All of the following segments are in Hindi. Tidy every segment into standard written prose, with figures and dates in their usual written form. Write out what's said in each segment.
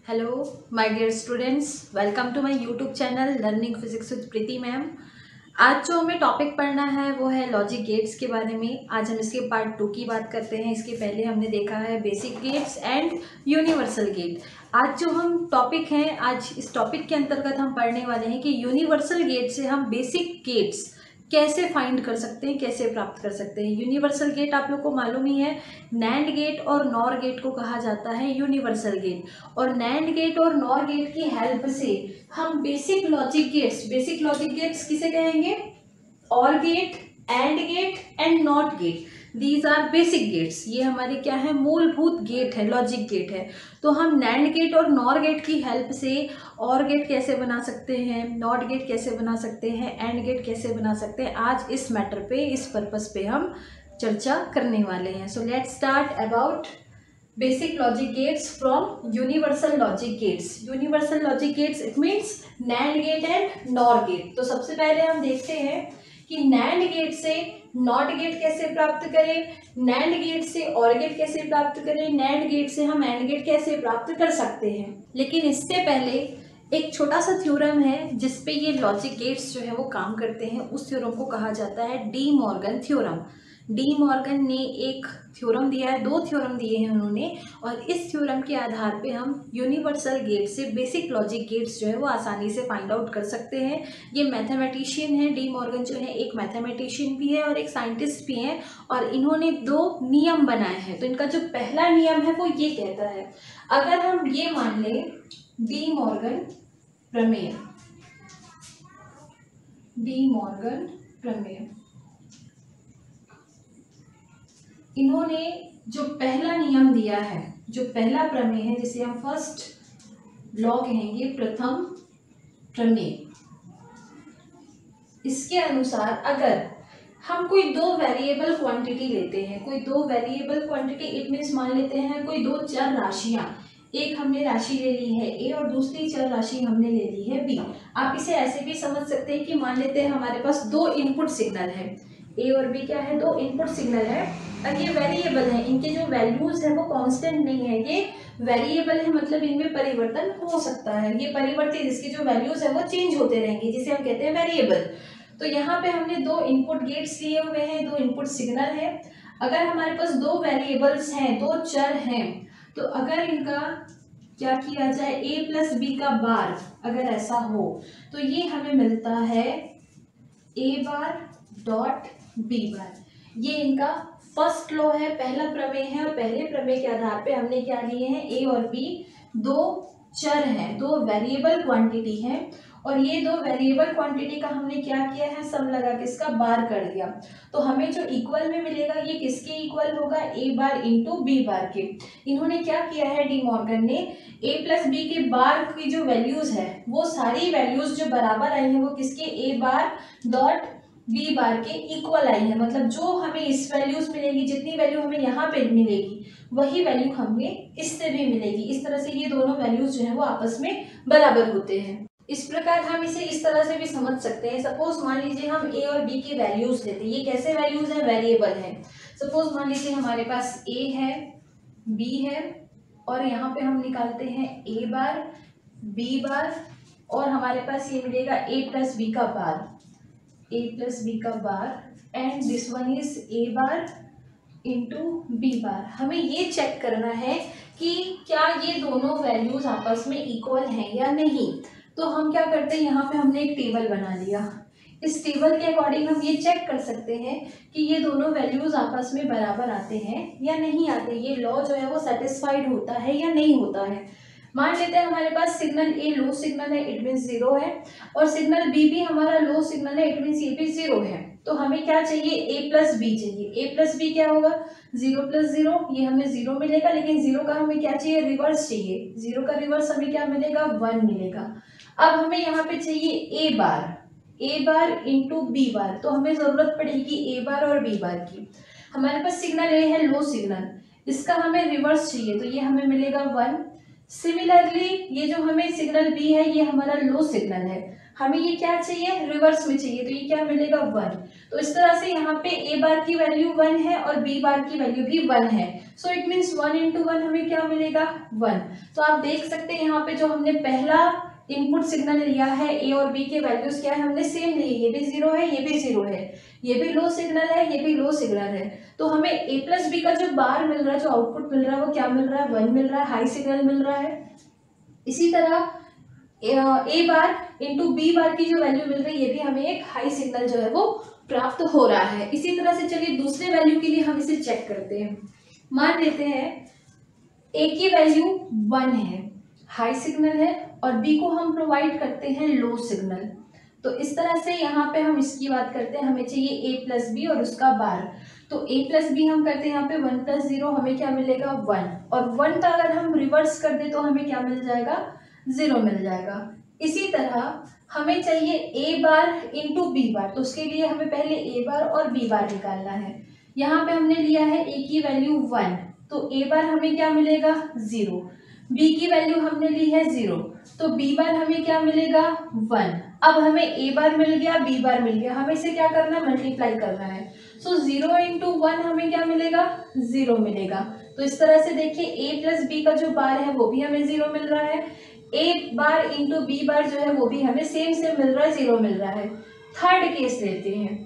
Hello my dear students, welcome to my YouTube channel learning physics with Preeti ma'am. आज जो हमें टॉपिक पढ़ना है वो है लॉजिक गेट्स के बारे में। आज हम इसके पार्ट 2 की बात करते हैं। इसके पहले हमने देखा है basic gates and universal gate. आज जो हम टॉपिक हैं, आज इस टॉपिक के अंतर्गत हम पढ़ने वाले हैं कि यूनिवर्सल गेट से हम बेसिक गेट्स कैसे फाइंड कर सकते हैं, कैसे प्राप्त कर सकते हैं। यूनिवर्सल गेट आप लोग को मालूम ही है, नैंड गेट और नॉर गेट को कहा जाता है यूनिवर्सल गेट। और नैंड गेट और नॉर गेट की हेल्प से हम बेसिक लॉजिक गेट्स किसे कहेंगे? OR gate, AND gate and NOT gate, these are basic gates. ये हमारे क्या है? मूलभूत गेट है, लॉजिक गेट है। तो हम नैंड गेट और नॉर गेट की हेल्प से और गेट कैसे बना सकते हैं, नॉट गेट कैसे बना सकते हैं, एंड गेट कैसे बना सकते हैं, आज इस मैटर पे, इस पर्पस पे हम चर्चा करने वाले हैं। So let's start about basic logic gates from universal logic gates. Universal logic gates it means NAND gate and NOR gate. तो सबसे पहले हम देखते हैं कि नैंड गेट से नॉट गेट कैसे प्राप्त करें, नैंड गेट से और गेट कैसे प्राप्त करें, नैंड गेट से हम एंड गेट कैसे प्राप्त कर सकते हैं। लेकिन इससे पहले एक छोटा सा थ्योरम है जिसपे ये लॉजिक गेट्स जो है वो काम करते हैं। उस थ्योरम को कहा जाता है De Morgan theorem. D Morgan ने एक थ्योरम दिया है, दो थ्योरम दिए हैं उन्होंने, और इस थ्योरम के आधार पे हम यूनिवर्सल गेट से बेसिक लॉजिक गेट्स जो है वो आसानी से फाइंड आउट कर सकते हैं। ये मैथमेटिशियन है, डी मॉर्गन जो है एक मैथमेटिशियन भी है और एक साइंटिस्ट भी है, और इन्होंने दो नियम बनाए हैं। तो इनका जो पहला नियम है वो ये कहता है, अगर हम ये मान लें डी मॉर्गन प्रमेय, डी मॉर्गन प्रमेय, इन्होंने जो पहला नियम दिया है, जो पहला प्रमेय है जिसे हम फर्स्ट लॉ कहेंगे, प्रथम प्रमेय, इसके अनुसार अगर हम कोई दो वेरिएबल क्वांटिटी लेते हैं, कोई दो वेरिएबल क्वांटिटी इट मीन्स मान लेते हैं कोई दो चर राशियां, एक हमने राशि ले ली है ए और दूसरी चर राशि हमने ले ली है बी। आप इसे ऐसे भी समझ सकते हैं कि मान लेते हैं हमारे पास दो इनपुट सिग्नल है, ए और बी क्या है? दो इनपुट सिग्नल है, और ये वेरिएबल है, इनके जो वैल्यूज है वो कांस्टेंट नहीं है, ये वेरिएबल है, मतलब इनमें परिवर्तन हो सकता है। ये परिवर्तित, इसकी जो वैल्यूज है वो चेंज होते रहेंगे, जिसे हम कहते हैं वेरिएबल। तो यहाँ पे हमने दो इनपुट गेट्स लिए हुए हैं, दो इनपुट सिग्नल है। अगर हमारे पास दो वेरिएबल्स हैं, दो चर हैं, तो अगर इनका क्या किया जाए, a प्लस बी का बार अगर ऐसा हो तो ये हमें मिलता है a बार डॉट b बार। ये इनका फर्स्ट लॉ है, पहला प्रमेय है, और पहले प्रमेय के आधार पे हमने क्या लिए हैं, a और b दो चर हैं, दो वेरिएबल क्वांटिटी हैं, और ये दो वेरिएबल क्वांटिटी का हमने क्या किया है, सम लगा के इसका बार कर दिया। तो हमें जो इक्वल में मिलेगा ये किसके इक्वल होगा, a bar into B bar के। इन्होंने क्या किया है डी मॉर्गन ने, a प्लस बी के बार की जो वैल्यूज है वो सारी वैल्यूज जो बराबर आई है वो किसके, a bar dot B bar के इक्वल आई है। मतलब जो हमें इस वैल्यूज मिलेगी, जितनी वैल्यू हमें यहाँ पे मिलेगी वही वैल्यू हमें इससे भी मिलेगी। इस तरह से ये दोनों वैल्यूज जो है वो आपस में बराबर होते हैं। इस प्रकार हम इसे इस तरह से भी समझ सकते हैं। सपोज मान लीजिए हम a और b की वैल्यूज लेते हैं, ये कैसे वैल्यूज है, वेरिएबल है। सपोज मान लीजिए हमारे पास a है, b है, और यहाँ पे हम निकालते हैं a बार b बार, और हमारे पास ये मिलेगा a प्लस बी का बार, a प्लस बी का bar, and this one is a bar into B bar. हमें ये चेक करना है कि क्या ये दोनों वैल्यूज आपस में इक्वल हैं या नहीं। तो हम क्या करते हैं, यहाँ पे हमने एक टेबल बना लिया। इस टेबल के अकॉर्डिंग हम ये चेक कर सकते हैं कि ये दोनों वैल्यूज आपस में बराबर आते हैं या नहीं आते, ये लॉ जो है वो सेटिस्फाइड होता है या नहीं होता है। मान लेते हैं हमारे पास सिग्नल ए लो सिग्नल है, इट मीन्स 0 है, और सिग्नल बी भी हमारा लो सिग्नल है, इट मीन्स ये भी 0 है। तो हमें क्या चाहिए, ए प्लस बी चाहिए। ए प्लस बी क्या होगा, 0 प्लस 0, ये हमें 0 मिलेगा, लेकिन 0 का हमें क्या चाहिए, रिवर्स चाहिए। 0 का रिवर्स हमें क्या मिलेगा, 1 मिलेगा। अब हमें यहाँ पे चाहिए ए बार इंटू बी बार। तो हमें जरूरत पड़ेगी ए बार और बी बार की। हमारे पास सिग्नल ए है लो सिग्नल, इसका हमें रिवर्स चाहिए, तो ये हमें मिलेगा 1। सिमिलरली ये जो हमें सिग्नल बी है ये हमारा लो सिग्नल है, हमें ये क्या चाहिए, रिवर्स में चाहिए, तो ये क्या मिलेगा 1। तो इस तरह से यहाँ पे ए बार की वैल्यू 1 है और बी बार की वैल्यू भी 1 है। सो इट मीन्स 1 इंटू 1 हमें क्या मिलेगा 1। तो आप देख सकते हैं यहाँ पे जो हमने पहला इनपुट सिग्नल लिया है ए और बी के वैल्यूज क्या है, हमने सेम लिए, ये भी 0 है ये भी 0 है, ये भी लो सिग्नल है ये भी लो सिग्नल है। तो हमें ए प्लस बी का जो बार मिल रहा है, जो आउटपुट मिल रहा है वो क्या मिल रहा है 1 मिल रहा है, हाई सिग्नल मिल रहा है। इसी तरह ए बार इंटू बी बार की जो वैल्यू मिल रही है ये भी हमें एक हाई सिग्नल जो है वो प्राप्त हो रहा है। इसी तरह से चलिए दूसरे वैल्यू के लिए हम इसे चेक करते हैं। मान लेते हैं ए की वैल्यू 1 है, हाई सिग्नल है, और बी को हम प्रोवाइड करते हैं लो सिग्नल। तो इस तरह से यहाँ पे हम इसकी बात करते हैं, हमें चाहिए ए प्लस बी और उसका बार। तो ए प्लस बी हम करते हैं यहाँ पे 1 प्लस 0, हमें क्या मिलेगा 1, और 1 का अगर हम रिवर्स कर दे तो हमें क्या मिल जाएगा 0 मिल जाएगा। इसी तरह हमें चाहिए ए बार इंटू बी बार, तो उसके लिए हमें पहले ए बार और बी बार निकालना है। यहाँ पे हमने लिया है ए की वैल्यू 1, तो ए बार हमें क्या मिलेगा 0, बी की वैल्यू हमने ली है 0, तो बी बार हमें क्या मिलेगा 1। अब हमें ए बार मिल गया बी बार मिल गया, हमें इसे क्या करना है मल्टीप्लाई करना है। सो 0 इंटू 1 हमें क्या मिलेगा 0 मिलेगा। तो इस तरह से देखिए ए प्लस बी का जो बार है वो भी हमें 0 मिल रहा है, ए बार इंटू बी बार जो है वो भी हमें सेम मिल रहा है, 0 मिल रहा है। थर्ड केस लेते हैं।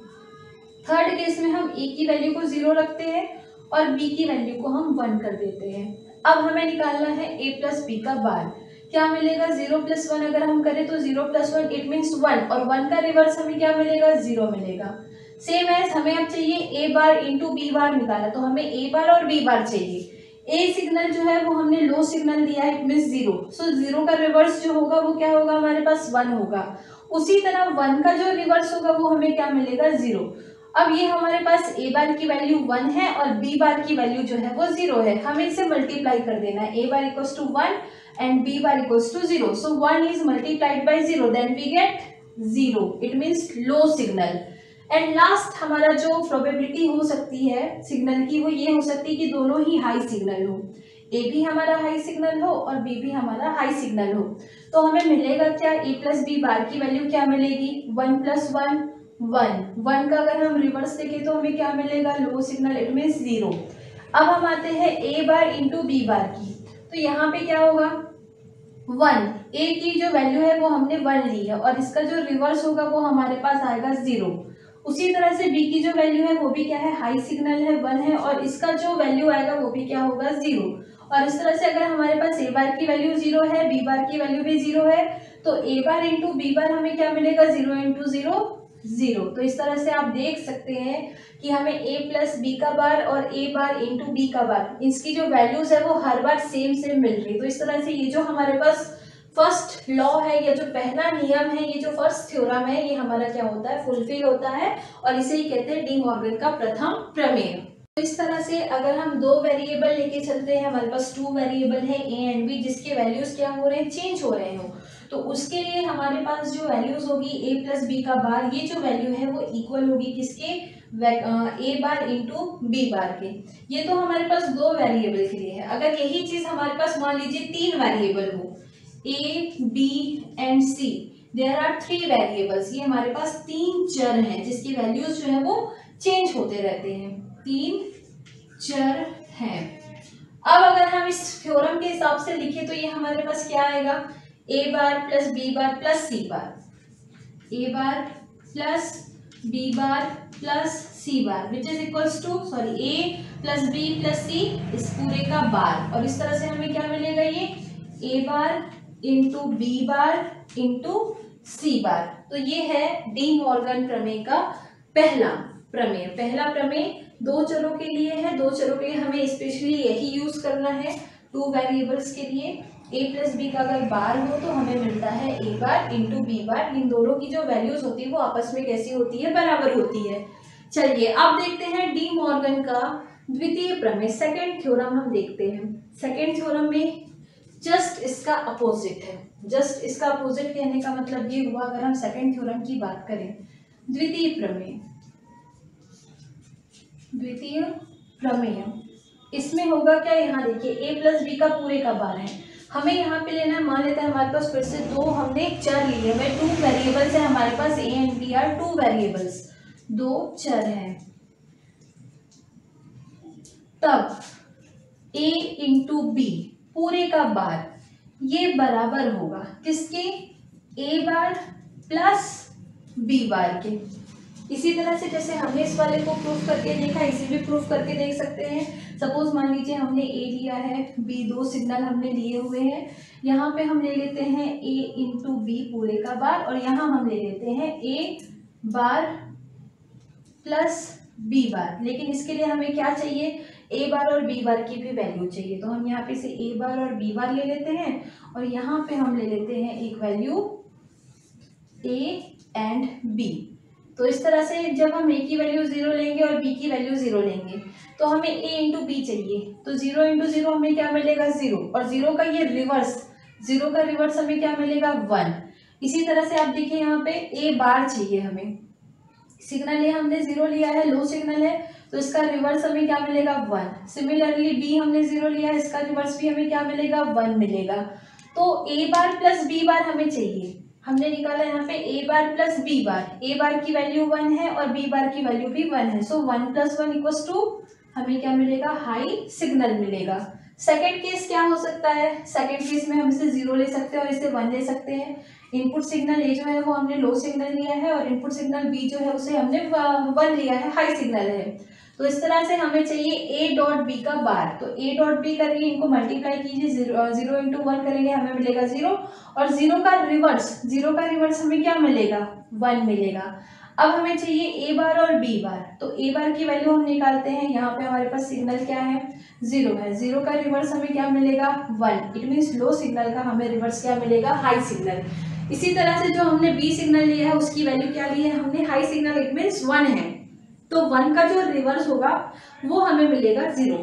थर्ड केस में हम ए की वैल्यू को 0 रखते हैं और बी की वैल्यू को हम 1 कर देते हैं। अब हमें निकालना है ए प्लस बी का बार, क्या मिलेगा 0 प्लस 1 अगर हम करें तो 0 प्लस 1 इट मीन्स 1, और 1 का रिवर्स हमें क्या मिलेगा 0 मिलेगा। सेम एज हमें अब चाहिए ए बार इंटू बी बार निकाला, तो हमें ए बार और बी बार चाहिए। ए सिग्नल जो है वो हमने लो सिग्नल दिया है, इट मीन्स 0, सो 0 का रिवर्स जो होगा वो क्या होगा हमारे पास 1 होगा। उसी तरह 1 का जो रिवर्स होगा वो हमें क्या मिलेगा 0। अब ये हमारे पास ए बार की वैल्यू 1 है और बी बार की वैल्यू जो है वो 0 है, हमें इसे मल्टीप्लाई कर देना है। ए बार equals to 1 and b bar equals to 0. So 1 is multiplied by 0, then we get 0. It means low signal. And last हमारा जो प्रोबेबिलिटी हो सकती है सिग्नल की वो ये हो सकती है कि दोनों ही हाई सिग्नल हो, ए भी हमारा हाई सिग्नल हो और बी भी हमारा हाई सिग्नल हो। तो हमें मिलेगा क्या, ए प्लस बी बार की वैल्यू क्या मिलेगी 1 प्लस 1 1, 1 का अगर हम रिवर्स देखें तो हमें क्या मिलेगा लो सिग्नल, इट मीन्स 0। अब हम आते हैं ए बार इंटू बी बार की, तो यहाँ पे क्या होगा 1, ए की जो वैल्यू है वो हमने 1 ली है और इसका जो रिवर्स होगा वो हमारे पास आएगा 0। उसी तरह से बी की जो वैल्यू है वो भी क्या है हाई सिग्नल है 1 है, और इसका जो वैल्यू आएगा वो भी क्या होगा 0। और इस तरह से अगर हमारे पास ए बार की वैल्यू 0 है बी बार की वैल्यू भी 0 है, तो A bar into B bar हमें क्या मिलेगा 0 इंटू 0 0। तो इस तरह से आप देख सकते हैं कि हमें ए प्लस बी का बार और ए बार इंटू बी का बार, इसकी जो वैल्यूज है वो हर बार सेम मिल रही है। तो इस तरह से ये जो हमारे पास फर्स्ट लॉ है या जो पहला नियम है, ये जो फर्स्ट थ्योरम है, ये हमारा क्या होता है फुलफिल होता है, और इसे ही कहते हैं डी मॉर्गन का प्रथम प्रमेय। तो इस तरह से अगर हम दो वेरिएबल लेके चलते हैं, हमारे पास 2 वेरिएबल है ए एंड बी, जिसके वैल्यूज क्या हो रहे हैं चेंज हो रहे हो, तो उसके लिए हमारे पास जो वैल्यूज होगी ए प्लस बी का बार, ये जो वैल्यू है वो इक्वल होगी किसके ए बार इंटू बी बार के। ये तो हमारे पास 2 वेरिएबल के लिए है। अगर यही चीज हमारे पास मान लीजिए 3 वेरिएबल हो, A B and C, there are 3 variables, ये हमारे पास 3 चर हैं जिसकी वैल्यूज जो है वो चेंज होते रहते हैं, 3 चर हैं। अब अगर हम इस थ्योरम के हिसाब से लिखें तो ये हमारे पास क्या आएगा A bar plus B bar plus C bar, A bar plus B bar plus C bar which is equals to A plus B plus C इस पूरे का बार, और इस तरह से हमें क्या मिलेगा ये ए बार into B bar into C bar. तो ये है डी मॉर्गन प्रमेय का पहला प्रमेय। पहला प्रमेय 2 चरों के लिए है, 2 चरों के लिए हमें स्पेशली यही यूज करना है। 2 वेरिएबल्स के लिए ए प्लस बी का अगर बार हो तो हमें मिलता है ए बार इंटू बी बार, इन दोनों की जो वैल्यूज होती है वो आपस में कैसी होती है बराबर होती है। चलिए अब देखते हैं डी मॉर्गन का द्वितीय प्रमेय, सेकेंड थ्योरम हम देखते हैं। सेकेंड थ्योरम में जस्ट इसका अपोजिट है। जस्ट इसका अपोजिट कहने का मतलब ये हुआ, अगर हम सेकेंड थ्योरम की बात करें, द्वितीय प्रमेय, द्वितीय प्रमेय इसमें होगा क्या, यहाँ देखिए ए प्लस बी का पूरे का बार है, हमें यहाँ पे लेना है, मान लेते हैं हमारे पास फिर से 2 हमने चर लिए हुए, 2 वेरिएबल्स है हमारे पास, A and B are 2 variables, 2 चर हैं। तब ए इंटू बी पूरे का बार ये बराबर होगा किसके, ए बार प्लस बी बार के। इसी तरह से जैसे हमने इस वाले को प्रूफ करके देखा, इसे भी प्रूफ करके देख सकते हैं। सपोज मान लीजिए हमने ए लिया है, बी, दो सिग्नल हमने लिए हुए हैं। यहाँ पे हम ले लेते हैं ए इंटू बी पूरे का बार, और यहाँ हम ले लेते हैं ए बार प्लस बी बार। लेकिन इसके लिए हमें क्या चाहिए, ए बार और बी बार की भी वैल्यू चाहिए। तो हम यहाँ पे से ए बार और बी बार ले लेते हैं, और यहाँ पे हम ले लेते हैं एक वैल्यू ए एंड बी। तो इस तरह से जब हम ए की वैल्यू 0 लेंगे और बी की वैल्यू 0 लेंगे तो हमें ए इंटू बी चाहिए। तो 0 इंटू 0 हमें क्या मिलेगा, 0, और 0 का ये रिवर्स, 0 का रिवर्स हमें क्या मिलेगा, 1। इसी तरह से आप देखिए यहाँ पे ए बार चाहिए हमें, सिग्नल ए हमने 0 लिया है, लो सिग्नल है, तो इसका रिवर्स हमें क्या मिलेगा, 1। सिमिलरली बी हमने 0 लिया है, इसका रिवर्स भी हमें क्या मिलेगा, 1 मिलेगा। तो A bar plus B bar हमें चाहिए। हमने निकाला यहाँ पे ए bar plus B bar, A बार की वैल्यू 1 है और बी बार की वैल्यू भी 1 है। सो 1 + 1 = हमें क्या मिलेगा, हाई सिग्नल मिलेगा। सेकेंड केस क्या हो सकता है, सेकेंड केस में हम इसे 0 ले सकते हैं और इसे 1 ले सकते हैं। इनपुट सिग्नल ए जो है वो हमने लो सिग्नल लिया है, और इनपुट सिग्नल बी जो है उसे हमने 1 लिया है, हाई सिग्नल है। तो इस तरह से हमें चाहिए ए डॉट बी का बार। तो ए डॉट बी करके इनको मल्टीप्लाई कीजिए, 0 इंटू 1 करेंगे हमें मिलेगा 0, और 0 का रिवर्स हमें क्या मिलेगा, 1 मिलेगा। अब हमें चाहिए ए बार और बी बार। तो ए बार की वैल्यू हम निकालते हैं, यहाँ पे हमारे पास सिग्नल क्या है, 0 है, 0 का रिवर्स हमें क्या मिलेगा, 1। इट मीन्स लो सिग्नल का हमें रिवर्स क्या मिलेगा, हाई सिग्नल। इसी तरह से जो हमने बी सिग्नल लिया है उसकी वैल्यू क्या ली है हमने, हाई सिग्नल, इट मीन्स 1 है, तो 1 का जो रिवर्स होगा वो हमें मिलेगा 0।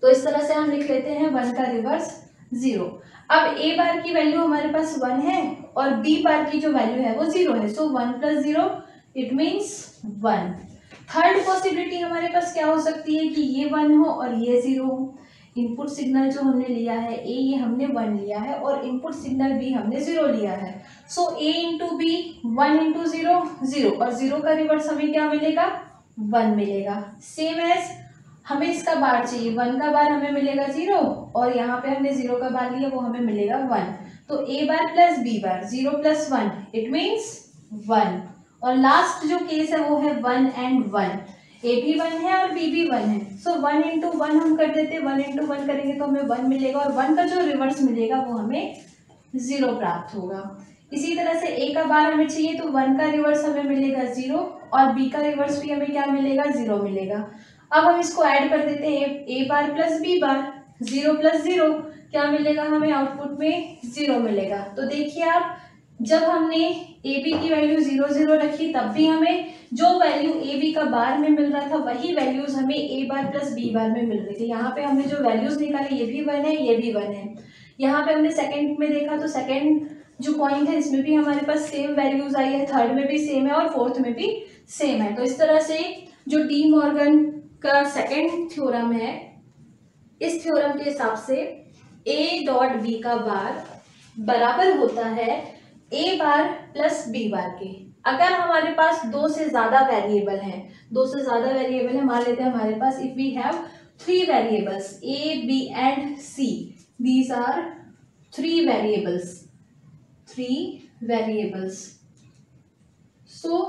तो इस तरह से हम लिख लेते हैं 1 का रिवर्स 0। अब ए बार की वैल्यू हमारे पास 1 है और बी बार की जो वैल्यू है वो 0 है। सो 1 + 0 इट मीन्स 1। थर्ड पॉसिबिलिटी हमारे पास क्या हो सकती है कि ये 1 हो और ये 0 हो। इनपुट सिग्नल जो हमने लिया है ए, ये हमने 1 लिया है, और इनपुट सिग्नल बी हमने 0 लिया है। सो ए इंटू बी, 1 इंटू 0 0, और 0 का रिवर्स हमें क्या मिलेगा, 1 मिलेगा। सेम एज हमें इसका बार चाहिए, 1 का बार हमें मिलेगा 0, और यहाँ पे हमने 0 का बार लिया वो हमें मिलेगा 1। तो A bar plus B bar, 0 + 1 it means 1। और लास्ट जो केस है वो है 1 and 1। ए भी 1 है और बी भी 1 है। सो 1 इंटू 1 हम कर देते हैं, 1 इंटू 1 करेंगे तो हमें 1 मिलेगा, और 1 का जो रिवर्स मिलेगा वो हमें 0 प्राप्त होगा। इसी तरह से ए का बार हमें चाहिए, तो 1 का रिवर्स हमें मिलेगा 0, और बी का रिवर्स भी हमें क्या मिलेगा, 0 मिलेगा। अब हम इसको ऐड कर देते हैं, ए बार प्लस बी बार, 0 + 0 क्या मिलेगा हमें, आउटपुट में 0 मिलेगा। तो देखिए आप, जब हमने ए बी की वैल्यू 0 0 रखी तब भी हमें जो वैल्यू ए बी का बार में मिल रहा था वही वैल्यूज हमें ए बार प्लस बी बार में मिल रही थी। यहाँ पे हमने जो वैल्यूज निकाले ये भी 1 है, ये भी 1 है। यहाँ पे हमने सेकंड में देखा तो सेकंड जो पॉइंट है इसमें भी हमारे पास सेम वैल्यूज आई है, थर्ड में भी सेम है और फोर्थ में भी सेम है। तो इस तरह से जो डी मॉर्गन का सेकंड थ्योरम है, इस थ्योरम के हिसाब से ए डॉट बी का बार बराबर होता है ए बार प्लस बी बार के। अगर हमारे पास 2 से ज्यादा वेरिएबल हैं, 2 से ज्यादा वेरिएबल है, मान लेते हैं हमारे पास if we have 3 variables A B and C, these are 3 variables. So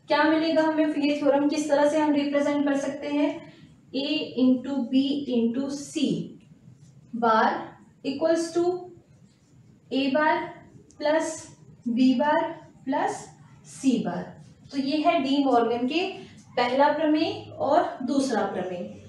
क्या मिलेगा हमें, ये थ्योरम किस तरह से हम रिप्रेजेंट कर सकते हैं, A into B into C bar equals to A bar plus B bar plus C bar. तो ये है डी मॉर्गन के पहला प्रमेय और दूसरा प्रमेय।